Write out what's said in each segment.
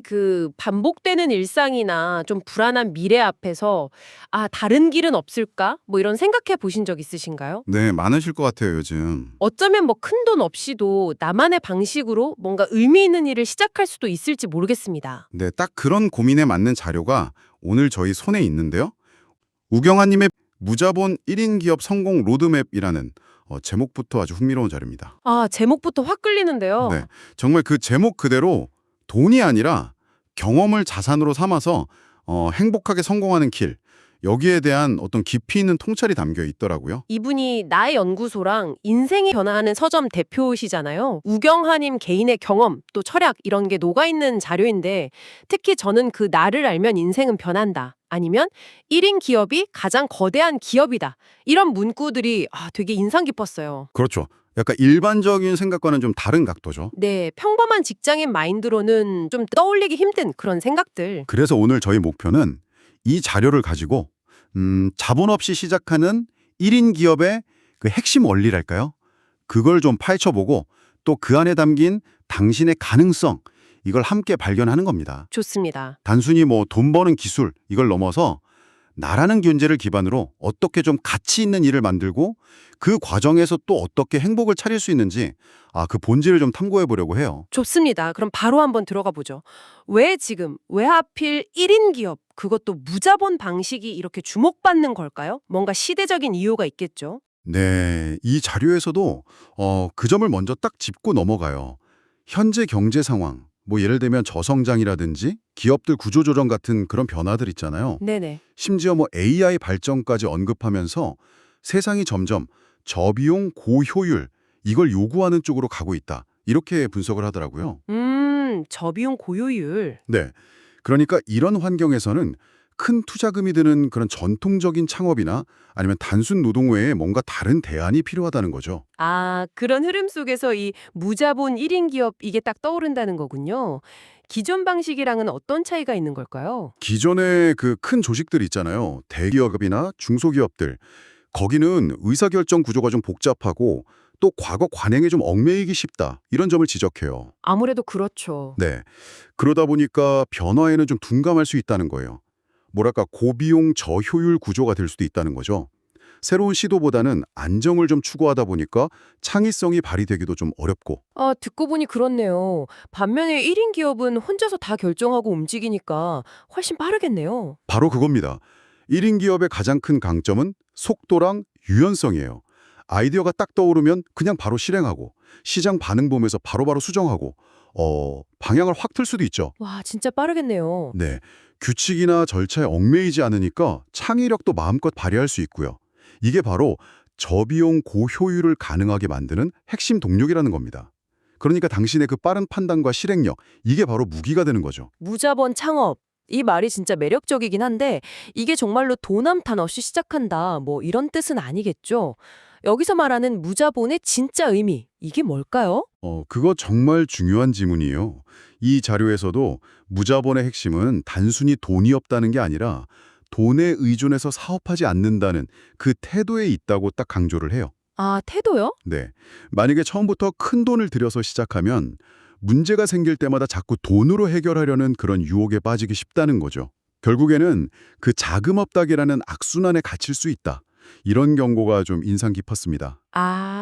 그 반복되는 일상이나 좀 불안한 미래 앞에서 다른 길은 없을까? 뭐 이런 생각해 보신 적 있으신가요? 네, 많으실 것 같아요, 요즘. 어쩌면 뭐 큰돈 없이도 나만의 방식으로 뭔가 의미 있는 일을 시작할 수도 있을지 모르겠습니다. 네, 딱 그런 고민에 맞는 자료가 오늘 저희 손에 있는데요. 우경아님의 무자본 1인 기업 성공 로드맵이라는 제목부터 아주 흥미로운 자료입니다. 제목부터 확 끌리는데요. 네, 정말 그 제목 그대로 돈이 아니라 경험을 자산으로 삼아서 행복하게 성공하는 길, 여기에 대한 어떤 깊이 있는 통찰이 담겨 있더라고요. 이분이 나의 연구소랑 인생이 변화하는 서점 대표시잖아요. 우경하님 개인의 경험, 또 철학 이런 게 녹아있는 자료인데 특히 저는 그 나를 알면 인생은 변한다. 아니면 1인 기업이 가장 거대한 기업이다. 이런 문구들이 되게 인상 깊었어요. 그렇죠. 약간 일반적인 생각과는 좀 다른 각도죠. 네, 평범한 직장인 마인드로는 좀 떠올리기 힘든 그런 생각들. 그래서 오늘 저희 목표는 이 자료를 가지고 자본 없이 시작하는 1인 기업의 그 핵심 원리랄까요? 그걸 좀 파헤쳐보고 또 그 안에 담긴 당신의 가능성, 이걸 함께 발견하는 겁니다. 좋습니다. 단순히 뭐 돈 버는 기술, 이걸 넘어서 나라는 존재를 기반으로 어떻게 좀 가치 있는 일을 만들고 그 과정에서 또 어떻게 행복을 차릴 수 있는지 그 본질을 좀 탐구해 보려고 해요. 좋습니다. 그럼 바로 한번 들어가 보죠. 왜 하필 1인 기업, 그것도 무자본 방식이 이렇게 주목받는 걸까요? 뭔가 시대적인 이유가 있겠죠. 네, 이 자료에서도 그 점을 먼저 딱 짚고 넘어가요. 현재 경제 상황, 뭐 예를 들면 저성장이라든지 기업들 구조조정 같은 그런 변화들 있잖아요. 네네. 심지어 뭐 AI 발전까지 언급하면서 세상이 점점 저비용 고효율 이걸 요구하는 쪽으로 가고 있다. 이렇게 분석을 하더라고요. 저비용 고효율. 네. 그러니까 이런 환경에서는 큰 투자금이 드는 그런 전통적인 창업이나 아니면 단순 노동 외에 뭔가 다른 대안이 필요하다는 거죠. 그런 흐름 속에서 이 무자본 1인 기업 이게 딱 떠오른다는 거군요. 기존 방식이랑은 어떤 차이가 있는 걸까요? 기존의 그 큰 조직들 있잖아요. 대기업이나 중소기업들. 거기는 의사결정 구조가 좀 복잡하고 또 과거 관행에 좀 얽매이기 쉽다. 이런 점을 지적해요. 아무래도 그렇죠. 네. 그러다 보니까 변화에는 좀 둔감할 수 있다는 거예요. 뭐랄까 고비용 저효율 구조가 될 수도 있다는 거죠. 새로운 시도보다는 안정을 좀 추구하다 보니까 창의성이 발휘되기도 좀 어렵고. 듣고 보니 그렇네요. 반면에 1인 기업은 혼자서 다 결정하고 움직이니까 훨씬 빠르겠네요. 바로 그겁니다. 1인 기업의 가장 큰 강점은 속도랑 유연성이에요. 아이디어가 딱 떠오르면 그냥 바로 실행하고 시장 반응 보면서 바로바로 수정하고 방향을 확 틀 수도 있죠. 와, 진짜 빠르겠네요. 네, 규칙이나 절차에 얽매이지 않으니까 창의력도 마음껏 발휘할 수 있고요. 이게 바로 저비용 고효율을 가능하게 만드는 핵심 동력이라는 겁니다. 그러니까 당신의 그 빠른 판단과 실행력, 이게 바로 무기가 되는 거죠. 무자본 창업. 이 말이 진짜 매력적이긴 한데 이게 정말로 돈 한 푼 없이 시작한다. 뭐 이런 뜻은 아니겠죠. 여기서 말하는 무자본의 진짜 의미. 이게 뭘까요? 그거 정말 중요한 지문이에요. 이 자료에서도 무자본의 핵심은 단순히 돈이 없다는 게 아니라 돈에 의존해서 사업하지 않는다는 그 태도에 있다고 딱 강조를 해요. 태도요? 네. 만약에 처음부터 큰 돈을 들여서 시작하면 문제가 생길 때마다 자꾸 돈으로 해결하려는 그런 유혹에 빠지기 쉽다는 거죠. 결국에는 그 자금 업다기라는 악순환에 갇힐 수 있다. 이런 경고가 좀 인상 깊었습니다.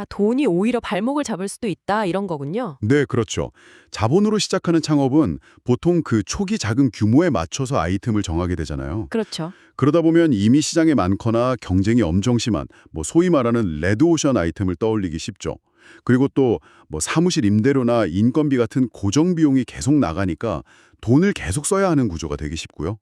돈이 오히려 발목을 잡을 수도 있다. 이런 거군요. 네, 그렇죠. 자본으로 시작하는 창업은 보통 그 초기 자금 규모에 맞춰서 아이템을 정하게 되잖아요. 그렇죠. 그러다 보면 이미 시장에 많거나 경쟁이 엄청 심한 소위 말하는 레드오션 아이템을 떠올리기 쉽죠. 그리고 또 사무실 임대료나 인건비 같은 고정 비용이 계속 나가니까 돈을 계속 써야 하는 구조가 되기 쉽고요.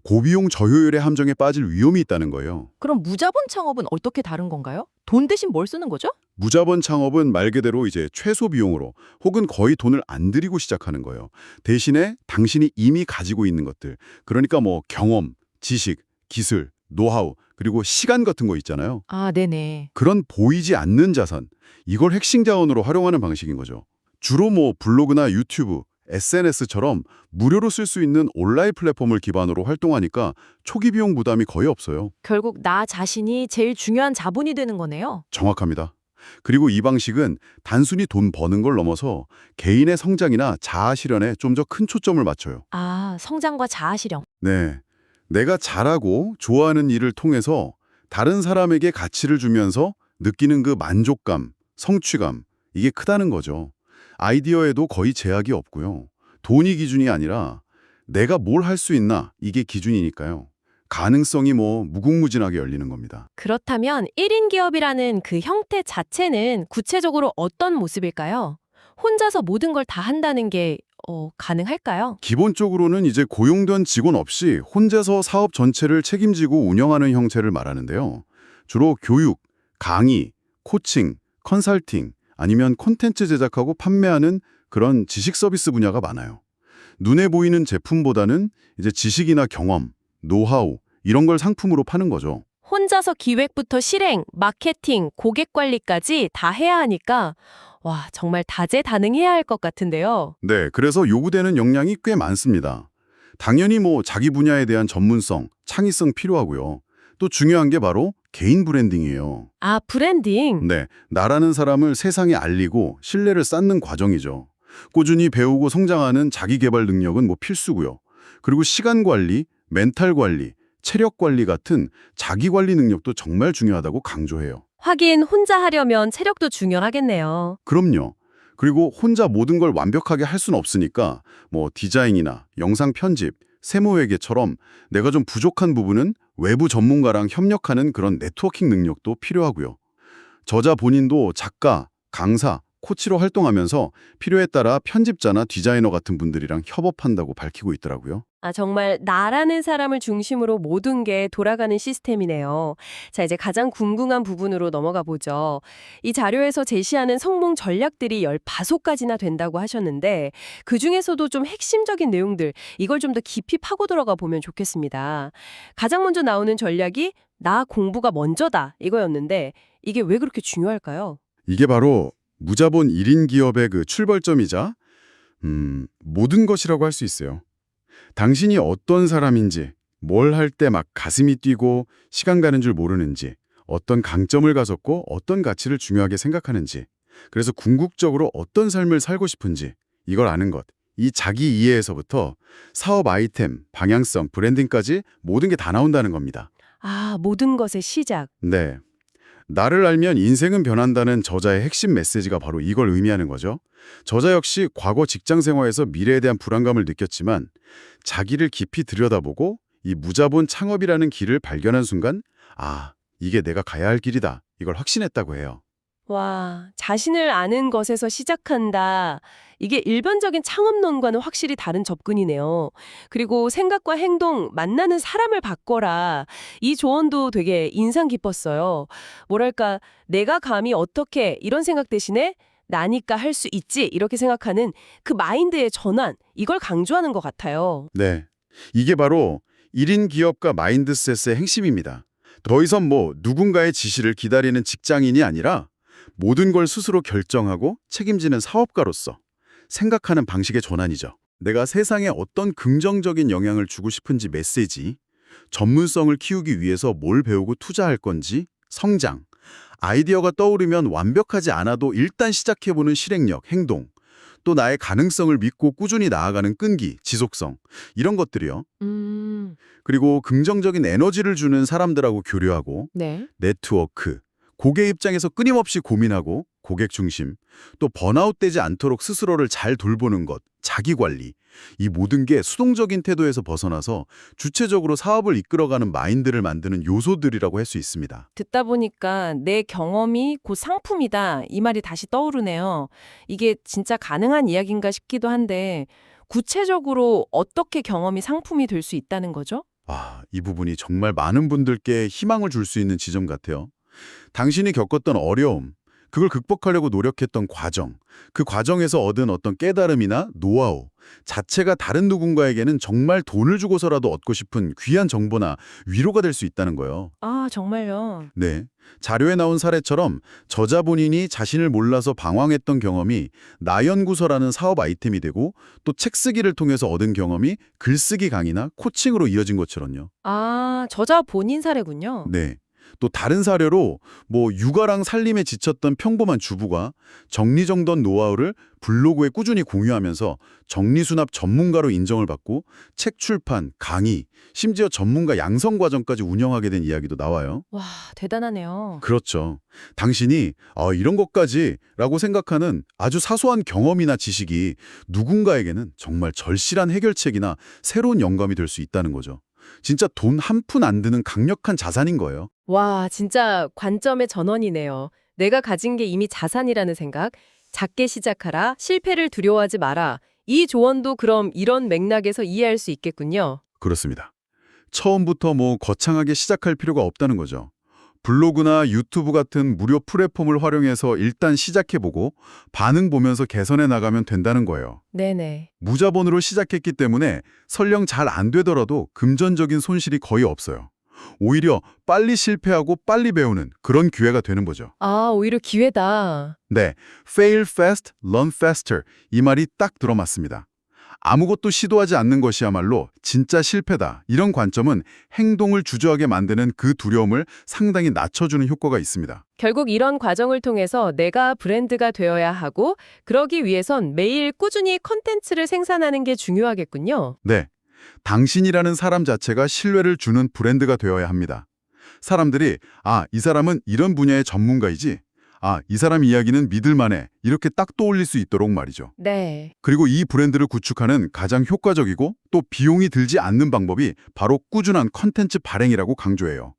고비용 저효율의 함정에 빠질 위험이 있다는 거예요. 그럼 무자본 창업은 어떻게 다른 건가요? 돈 대신 뭘 쓰는 거죠? 무자본 창업은 말 그대로 이제 최소 비용으로 혹은 거의 돈을 안 들이고 시작하는 거예요. 대신에 당신이 이미 가지고 있는 것들, 그러니까 경험, 지식, 기술, 노하우, 그리고 시간 같은 거 있잖아요. 네네. 그런 보이지 않는 자산, 이걸 핵심 자원으로 활용하는 방식인 거죠. 주로 블로그나 유튜브, SNS처럼 무료로 쓸 수 있는 온라인 플랫폼을 기반으로 활동하니까 초기 비용 부담이 거의 없어요. 결국 나 자신이 제일 중요한 자본이 되는 거네요. 정확합니다. 그리고 이 방식은 단순히 돈 버는 걸 넘어서 개인의 성장이나 자아 실현에 좀 더 큰 초점을 맞춰요. 아, 성장과 자아 실현. 네. 내가 잘하고 좋아하는 일을 통해서 다른 사람에게 가치를 주면서 느끼는 그 만족감, 성취감, 이게 크다는 거죠. 아이디어에도 거의 제약이 없고요. 돈이 기준이 아니라 내가 뭘 할 수 있나, 이게 기준이니까요. 가능성이 무궁무진하게 열리는 겁니다. 그렇다면 1인 기업이라는 그 형태 자체는 구체적으로 어떤 모습일까요? 혼자서 모든 걸 다 한다는 게 가능할까요? 기본적으로는 이제 고용된 직원 없이 혼자서 사업 전체를 책임지고 운영하는 형태를 말하는데요. 주로 교육, 강의, 코칭, 컨설팅, 아니면 콘텐츠 제작하고 판매하는 그런 지식 서비스 분야가 많아요. 눈에 보이는 제품보다는 이제 지식이나 경험, 노하우 이런 걸 상품으로 파는 거죠. 혼자서 기획부터 실행, 마케팅, 고객 관리까지 다 해야 하니까 와, 정말 다재다능해야 할 것 같은데요. 네, 그래서 요구되는 역량이 꽤 많습니다. 당연히 자기 분야에 대한 전문성, 창의성 필요하고요. 또 중요한 게 바로 개인 브랜딩이에요. 아, 브랜딩. 네, 나라는 사람을 세상에 알리고 신뢰를 쌓는 과정이죠. 꾸준히 배우고 성장하는 자기 개발 능력은 필수고요. 그리고 시간 관리, 멘탈 관리, 체력 관리 같은 자기 관리 능력도 정말 중요하다고 강조해요. 하긴 혼자 하려면 체력도 중요하겠네요. 그럼요. 그리고 혼자 모든 걸 완벽하게 할 수는 없으니까 디자인이나 영상 편집, 세무회계처럼 내가 좀 부족한 부분은 외부 전문가랑 협력하는 그런 네트워킹 능력도 필요하고요. 저자 본인도 작가, 강사, 코치로 활동하면서 필요에 따라 편집자나 디자이너 같은 분들이랑 협업한다고 밝히고 있더라고요. 아, 정말 나라는 사람을 중심으로 모든 게 돌아가는 시스템이네요. 자, 이제 가장 궁금한 부분으로 넘어가 보죠. 이 자료에서 제시하는 성공 전략들이 15가지나 된다고 하셨는데 그중에서도 좀 핵심적인 내용들, 이걸 좀 더 깊이 파고 들어가 보면 좋겠습니다. 가장 먼저 나오는 전략이 나 공부가 먼저다 이거였는데 이게 왜 그렇게 중요할까요? 이게 바로 무자본 1인 기업의 그 출발점이자 모든 것이라고 할 수 있어요. 당신이 어떤 사람인지, 뭘 할 때 막 가슴이 뛰고 시간 가는 줄 모르는지, 어떤 강점을 가졌고 어떤 가치를 중요하게 생각하는지, 그래서 궁극적으로 어떤 삶을 살고 싶은지 이걸 아는 것. 이 자기 이해에서부터 사업 아이템, 방향성, 브랜딩까지 모든 게 다 나온다는 겁니다. 아, 모든 것의 시작. 네. 나를 알면 인생은 변한다는 저자의 핵심 메시지가 바로 이걸 의미하는 거죠. 저자 역시 과거 직장 생활에서 미래에 대한 불안감을 느꼈지만 자기를 깊이 들여다보고 이 무자본 창업이라는 길을 발견한 순간 아, 이게 내가 가야 할 길이다. 이걸 확신했다고 해요. 와, 자신을 아는 것에서 시작한다. 이게 일반적인 창업론과는 확실히 다른 접근이네요. 그리고 생각과 행동, 만나는 사람을 바꿔라. 이 조언도 되게 인상 깊었어요. 뭐랄까, 내가 감히 어떻게 이런 생각 대신에 나니까 할 수 있지 이렇게 생각하는 그 마인드의 전환, 이걸 강조하는 것 같아요. 네. 이게 바로 1인 기업가 마인드셋의 핵심입니다. 더 이상 누군가의 지시를 기다리는 직장인이 아니라 모든 걸 스스로 결정하고 책임지는 사업가로서 생각하는 방식의 전환이죠. 내가 세상에 어떤 긍정적인 영향을 주고 싶은지 메시지, 전문성을 키우기 위해서 뭘 배우고 투자할 건지, 성장, 아이디어가 떠오르면 완벽하지 않아도 일단 시작해보는 실행력, 행동, 또 나의 가능성을 믿고 꾸준히 나아가는 끈기, 지속성, 이런 것들이요. 그리고 긍정적인 에너지를 주는 사람들하고 교류하고 네. 네트워크, 고객 입장에서 끊임없이 고민하고 고객 중심, 또 번아웃되지 않도록 스스로를 잘 돌보는 것, 자기관리, 이 모든 게 수동적인 태도에서 벗어나서 주체적으로 사업을 이끌어가는 마인드를 만드는 요소들이라고 할 수 있습니다. 듣다 보니까 내 경험이 곧 상품이다. 이 말이 다시 떠오르네요. 이게 진짜 가능한 이야기인가 싶기도 한데 구체적으로 어떻게 경험이 상품이 될 수 있다는 거죠? 이 부분이 정말 많은 분들께 희망을 줄 수 있는 지점 같아요. 당신이 겪었던 어려움, 그걸 극복하려고 노력했던 과정, 그 과정에서 얻은 어떤 깨달음이나 노하우 자체가 다른 누군가에게는 정말 돈을 주고서라도 얻고 싶은 귀한 정보나 위로가 될 수 있다는 거예요. 아, 정말요? 네. 자료에 나온 사례처럼 저자 본인이 자신을 몰라서 방황했던 경험이 나연구서라는 사업 아이템이 되고 또 책쓰기를 통해서 얻은 경험이 글쓰기 강의나 코칭으로 이어진 것처럼요. 아, 저자 본인 사례군요. 네. 또 다른 사례로 육아랑 살림에 지쳤던 평범한 주부가 정리정돈 노하우를 블로그에 꾸준히 공유하면서 정리수납 전문가로 인정을 받고 책 출판, 강의, 심지어 전문가 양성 과정까지 운영하게 된 이야기도 나와요. 와, 대단하네요. 그렇죠. 당신이 이런 것까지 라고 생각하는 아주 사소한 경험이나 지식이 누군가에게는 정말 절실한 해결책이나 새로운 영감이 될 수 있다는 거죠. 진짜 돈 한 푼 안 드는 강력한 자산인 거예요. 와, 진짜 관점의 전환이네요. 내가 가진 게 이미 자산이라는 생각, 작게 시작하라, 실패를 두려워하지 마라. 이 조언도 그럼 이런 맥락에서 이해할 수 있겠군요. 그렇습니다. 처음부터 거창하게 시작할 필요가 없다는 거죠. 블로그나 유튜브 같은 무료 플랫폼을 활용해서 일단 시작해보고 반응 보면서 개선해 나가면 된다는 거예요. 네네. 무자본으로 시작했기 때문에 설령 잘 안 되더라도 금전적인 손실이 거의 없어요. 오히려 빨리 실패하고 빨리 배우는 그런 기회가 되는 거죠. 아, 오히려 기회다. 네, fail fast, learn faster 이 말이 딱 들어맞습니다. 아무것도 시도하지 않는 것이야말로 진짜 실패다. 이런 관점은 행동을 주저하게 만드는 그 두려움을 상당히 낮춰주는 효과가 있습니다. 결국 이런 과정을 통해서 내가 브랜드가 되어야 하고 그러기 위해선 매일 꾸준히 컨텐츠를 생산하는 게 중요하겠군요. 네, 당신이라는 사람 자체가 신뢰를 주는 브랜드가 되어야 합니다. 사람들이 이 사람은 이런 분야의 전문가이지, 이 사람 이야기는 믿을만해 이렇게 딱 떠올릴 수 있도록 말이죠. 네. 그리고 이 브랜드를 구축하는 가장 효과적이고 또 비용이 들지 않는 방법이 바로 꾸준한 컨텐츠 발행이라고 강조해요.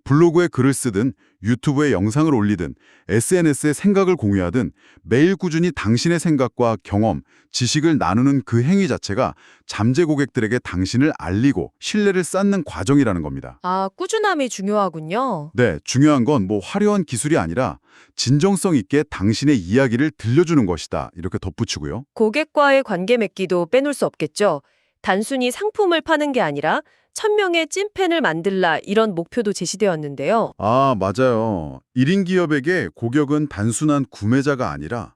블로그에 글을 쓰든 유튜브에 영상을 올리든 SNS에 생각을 공유하든 매일 꾸준히 당신의 생각과 경험, 지식을 나누는 그 행위 자체가 잠재 고객들에게 당신을 알리고 신뢰를 쌓는 과정이라는 겁니다. 아, 꾸준함이 중요하군요. 네, 중요한 건 화려한 기술이 아니라 진정성 있게 당신의 이야기를 들려주는 것이다. 이렇게 덧붙이고요. 고객과의 관계 맺기도 빼놓을 수 없겠죠. 단순히 상품을 파는 게 아니라 1000명의 찐팬을 만들라 이런 목표도 제시되었는데요. 맞아요. 1인 기업에게 고객은 단순한 구매자가 아니라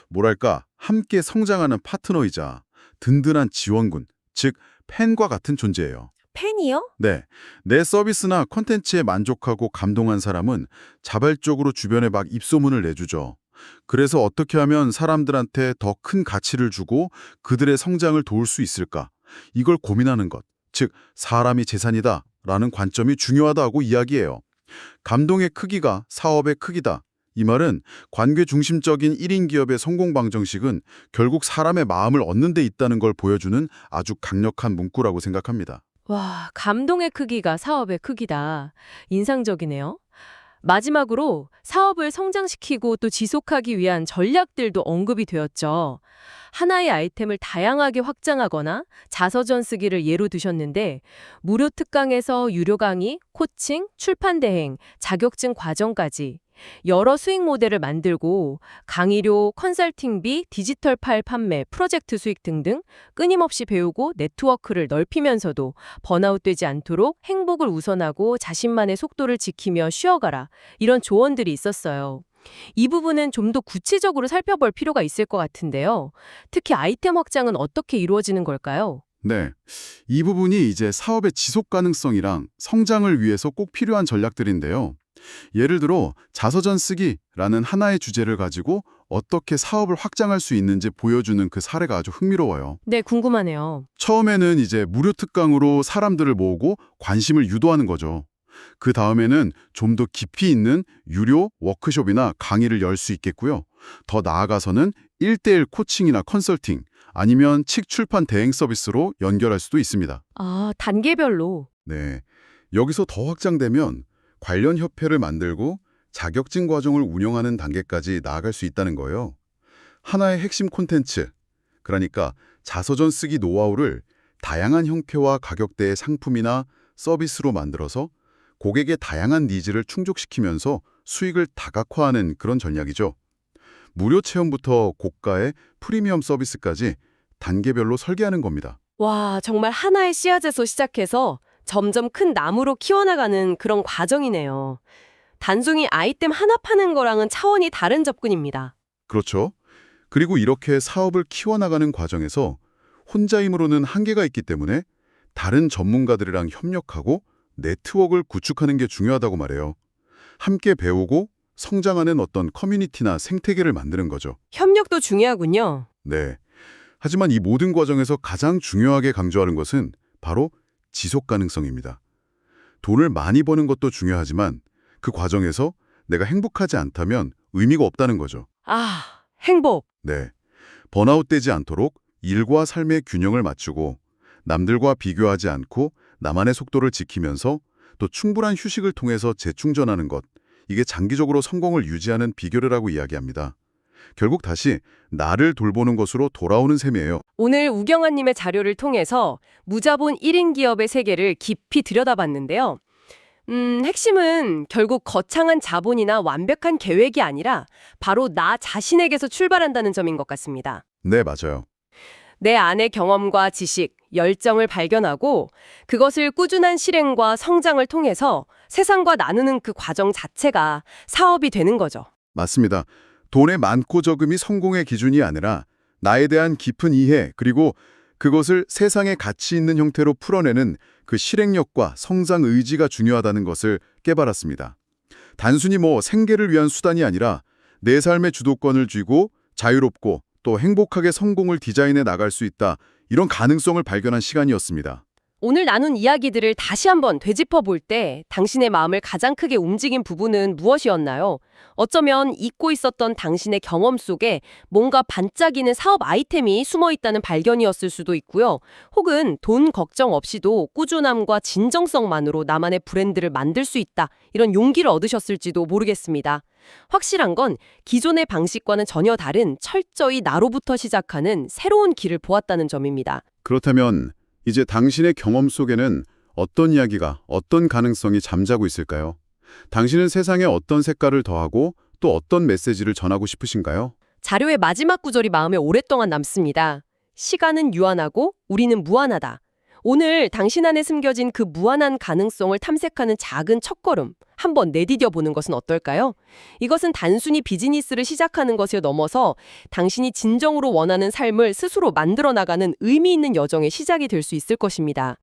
뭐랄까 함께 성장하는 파트너이자 든든한 지원군, 즉 팬과 같은 존재예요. 팬이요? 네, 내 서비스나 콘텐츠에 만족하고 감동한 사람은 자발적으로 주변에 막 입소문을 내주죠. 그래서 어떻게 하면 사람들한테 더 큰 가치를 주고 그들의 성장을 도울 수 있을까? 이걸 고민하는 것, 즉 사람이 재산이다 라는 관점이 중요하다고 이야기해요. 감동의 크기가 사업의 크기다. 이 말은 관계 중심적인 1인 기업의 성공 방정식은 결국 사람의 마음을 얻는 데 있다는 걸 보여주는 아주 강력한 문구라고 생각합니다. 와, 감동의 크기가 사업의 크기다. 인상적이네요. 마지막으로 사업을 성장시키고 또 지속하기 위한 전략들도 언급이 되었죠. 하나의 아이템을 다양하게 확장하거나 자서전 쓰기를 예로 드셨는데 무료 특강에서 유료 강의, 코칭, 출판 대행, 자격증 과정까지 여러 수익 모델을 만들고 강의료, 컨설팅비, 디지털 파일 판매, 프로젝트 수익 등등 끊임없이 배우고 네트워크를 넓히면서도 번아웃되지 않도록 행복을 우선하고 자신만의 속도를 지키며 쉬어가라. 이런 조언들이 있었어요. 이 부분은 좀 더 구체적으로 살펴볼 필요가 있을 것 같은데요. 특히 아이템 확장은 어떻게 이루어지는 걸까요? 네, 이 부분이 이제 사업의 지속 가능성이랑 성장을 위해서 꼭 필요한 전략들인데요. 예를 들어 자서전 쓰기라는 하나의 주제를 가지고 어떻게 사업을 확장할 수 있는지 보여주는 그 사례가 아주 흥미로워요. 네, 궁금하네요. 처음에는 이제 무료 특강으로 사람들을 모으고 관심을 유도하는 거죠. 그 다음에는 좀 더 깊이 있는 유료 워크숍이나 강의를 열 수 있겠고요. 더 나아가서는 1:1 코칭이나 컨설팅, 아니면 책 출판 대행 서비스로 연결할 수도 있습니다. 아, 단계별로. 네, 여기서 더 확장되면 관련 협회를 만들고 자격증 과정을 운영하는 단계까지 나아갈 수 있다는 거예요. 하나의 핵심 콘텐츠, 그러니까 자서전 쓰기 노하우를 다양한 형태와 가격대의 상품이나 서비스로 만들어서 고객의 다양한 니즈를 충족시키면서 수익을 다각화하는 그런 전략이죠. 무료 체험부터 고가의 프리미엄 서비스까지 단계별로 설계하는 겁니다. 와, 정말 하나의 씨앗에서 시작해서 점점 큰 나무로 키워나가는 그런 과정이네요. 단순히 아이템 하나 파는 거랑은 차원이 다른 접근입니다. 그렇죠. 그리고 이렇게 사업을 키워나가는 과정에서 혼자 힘으로는 한계가 있기 때문에 다른 전문가들이랑 협력하고 네트워크를 구축하는 게 중요하다고 말해요. 함께 배우고 성장하는 어떤 커뮤니티나 생태계를 만드는 거죠. 협력도 중요하군요. 네. 하지만 이 모든 과정에서 가장 중요하게 강조하는 것은 바로 지속 가능성입니다. 돈을 많이 버는 것도 중요하지만 그 과정에서 내가 행복하지 않다면 의미가 없다는 거죠. 아, 행복. 네. 번아웃되지 않도록 일과 삶의 균형을 맞추고 남들과 비교하지 않고 나만의 속도를 지키면서 또 충분한 휴식을 통해서 재충전하는 것. 이게 장기적으로 성공을 유지하는 비결이라고 이야기합니다. 결국 다시 나를 돌보는 것으로 돌아오는 셈이에요. 오늘 우경아님의 자료를 통해서 무자본 1인 기업의 세계를 깊이 들여다봤는데요. 핵심은 결국 거창한 자본이나 완벽한 계획이 아니라 바로 나 자신에게서 출발한다는 점인 것 같습니다. 네, 맞아요. 내 안의 경험과 지식, 열정을 발견하고 그것을 꾸준한 실행과 성장을 통해서 세상과 나누는 그 과정 자체가 사업이 되는 거죠. 맞습니다. 돈의 많고 적음이 성공의 기준이 아니라 나에 대한 깊은 이해 그리고 그것을 세상에 가치 있는 형태로 풀어내는 그 실행력과 성장 의지가 중요하다는 것을 깨달았습니다. 단순히 생계를 위한 수단이 아니라 내 삶의 주도권을 쥐고 자유롭고 또 행복하게 성공을 디자인해 나갈 수 있다. 이런 가능성을 발견한 시간이었습니다. 오늘 나눈 이야기들을 다시 한번 되짚어 볼 때 당신의 마음을 가장 크게 움직인 부분은 무엇이었나요? 어쩌면 잊고 있었던 당신의 경험 속에 뭔가 반짝이는 사업 아이템이 숨어 있다는 발견이었을 수도 있고요. 혹은 돈 걱정 없이도 꾸준함과 진정성만으로 나만의 브랜드를 만들 수 있다. 이런 용기를 얻으셨을지도 모르겠습니다. 확실한 건 기존의 방식과는 전혀 다른 철저히 나로부터 시작하는 새로운 길을 보았다는 점입니다. 그렇다면 이제 당신의 경험 속에는 어떤 이야기가, 어떤 가능성이 잠자고 있을까요? 당신은 세상에 어떤 색깔을 더하고 또 어떤 메시지를 전하고 싶으신가요? 자료의 마지막 구절이 마음에 오랫동안 남습니다. 시간은 유한하고 우리는 무한하다. 오늘 당신 안에 숨겨진 그 무한한 가능성을 탐색하는 작은 첫걸음 한번 내디뎌 보는 것은 어떨까요? 이것은 단순히 비즈니스를 시작하는 것을 넘어서 당신이 진정으로 원하는 삶을 스스로 만들어 나가는 의미 있는 여정의 시작이 될 수 있을 것입니다.